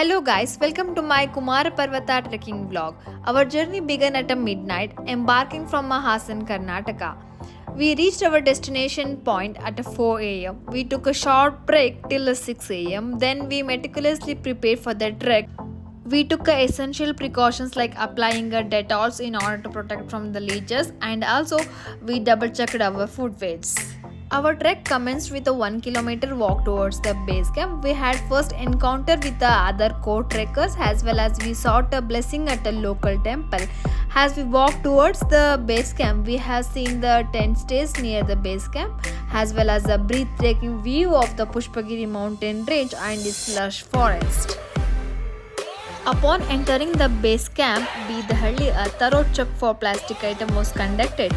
Hello guys, welcome to my Kumara Parvata trekking vlog. Our journey began at a midnight, embarking from Mahasan, Karnataka. We reached our destination point at 4 am. We took a short break till 6 am. Then we meticulously prepared for the trek. We took essential precautions like applying a Dettol in order to protect from the leeches, and also we double checked our food weights. Our trek commenced with a 1 kilometer walk towards the base camp. We had first encounter with the other co-trekkers as well as we sought a blessing at a local temple. As we walked towards the base camp, we have seen the tent stays near the base camp as well as a breathtaking view of the Pushpagiri mountain range and its lush forest. Upon entering the base camp, Bidhalli, a thorough check for plastic item was conducted.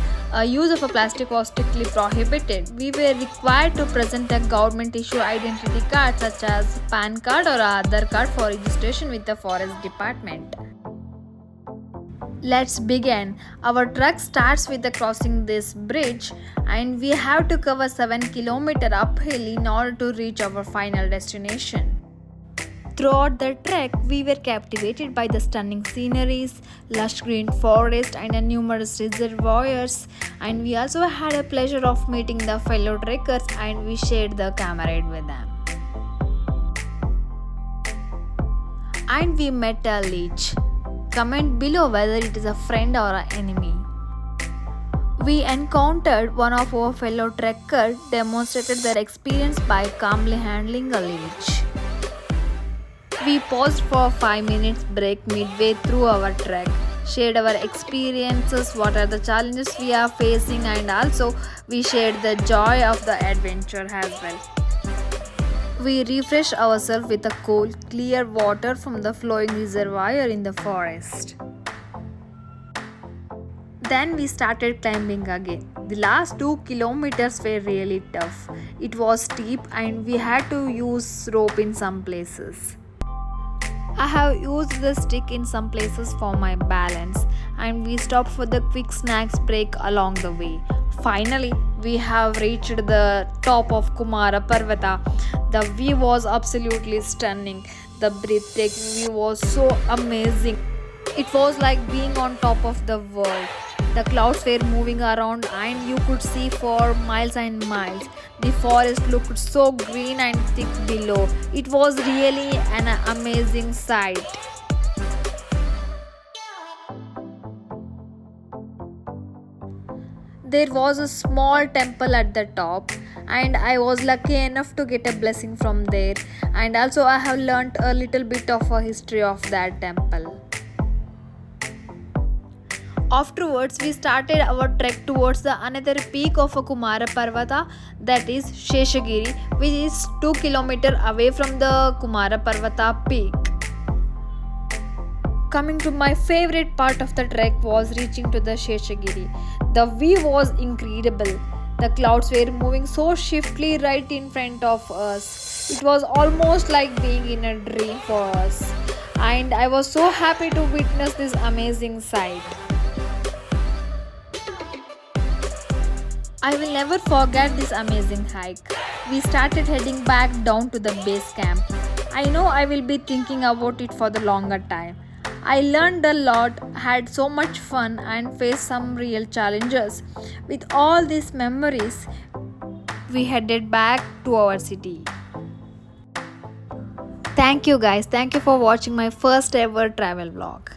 Use of a plastic was strictly prohibited. We were required to present a government issue identity card such as PAN card or Aadhaar card for registration with the forest department. Let's begin. Our trek starts with the crossing this bridge and we have to cover 7 km uphill in order to reach our final destination. Throughout the trek, we were captivated by the stunning sceneries, lush green forest, and numerous reservoirs. And we also had a pleasure of meeting the fellow trekkers, and we shared the camarade with them. And we met a leech. Comment below whether it is a friend or an enemy. We encountered one of our fellow trekkers demonstrated their experience by calmly handling a leech. We paused for a 5 minutes break midway through our trek, shared our experiences, what are the challenges we are facing, and also we shared the joy of the adventure as well. We refreshed ourselves with a cool, clear water from the flowing reservoir in the forest. Then we started climbing again. The last 2 kilometers were really tough. It was steep and we had to use rope in some places. I have used the stick in some places for my balance and we stopped for the quick snacks break along the way. Finally, we have reached the top of Kumara Parvata. The view was absolutely stunning. The breathtaking view was so amazing. It was like being on top of the world. The clouds were moving around and you could see for miles and miles. The forest looked so green and thick below. It was really an amazing sight. There was a small temple at the top and I was lucky enough to get a blessing from there, and also I have learnt a little bit of a history of that temple. Afterwards, we started our trek towards the another peak of a Kumara Parvata, that is Sheshagiri, which is 2 km away from the Kumara Parvata peak. Coming to my favorite part of the trek was reaching to the Sheshagiri. The view was incredible. The clouds were moving so swiftly right in front of us. It was almost like being in a dream for us. And I was so happy to witness this amazing sight. I will never forget this amazing hike. We started heading back down to the base camp. I know I will be thinking about it for the longer time. I learned a lot, had so much fun and faced some real challenges. With all these memories, we headed back to our city. Thank you guys. Thank you for watching my first ever travel vlog.